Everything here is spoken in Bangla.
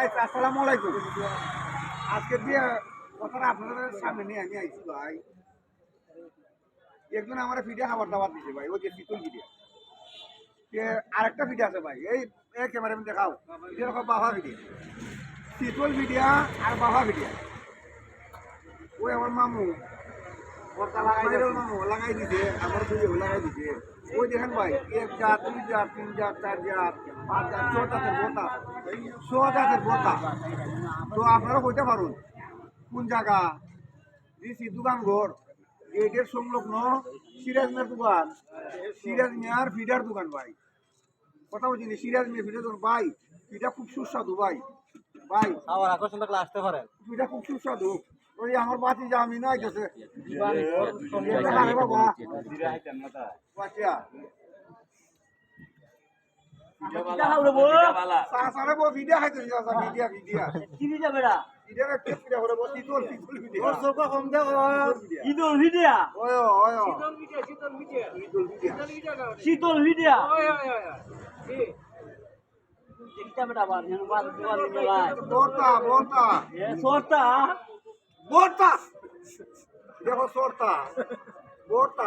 গাইস আসসালামু আলাইকুম। আজকে দিয়ে কথাটা আপনাদের সামনে নিয়ে আমি আইছি ভাই। একজন আমার ভিডিও খাবার দাবার দিছে ভাই, ওই যে শীতল ভিডিও। আরেকটা ভিডিও আছে ভাই, এই ক্যামেরা দেখাও, ভিডিও রকম বাবা ভিডিও, শীতল ভিডিও আর বাবা ভিডিও। ওই আমার মামু মামু লাগাই দিছে, আমার ভিডিও লাগাই দিছে। ওই দেখেন ভাই, 1 জাত 2 জাত 3 জাত 4 জাত 5 জাত 6 জাতের বোতা, 6 জাতের বোতা। তো আপনারা কইতে পারুন কোন জায়গা দিছি দোকান ঘর গেটের সংলগ্ন সিরাজ মিয়ার দোকান, সিরাজ মিয়ার ফিডার দোকান ভাই। কথা বলছি সিরাজ মিয়া ফিডার দোকান ভাই, ফিডা খুব সুস্বাদু ভাই। ভাই আমার আকর্ষণ থাকলে আসতে পারেন। ফিডা খুব সুস্বাদু। ওই আমার বাতি যা আমি নয় গেছে ভিডিও খাইতে ভিডিও ভিডিও চিনি যাবে না ভিডিও ভিডিও করে বসি তোর শীতল ভিডিও ওর চোখ কম দেখো ঈদুল ভিডিয়া ওয় ওয় শীতল ভিডিয়া দেখতে বেটা বার যেন বাদ দুয়ার দিতে ভাই বর্তা বর্তা সরতা বর্তা দেখো সরতা বর্তা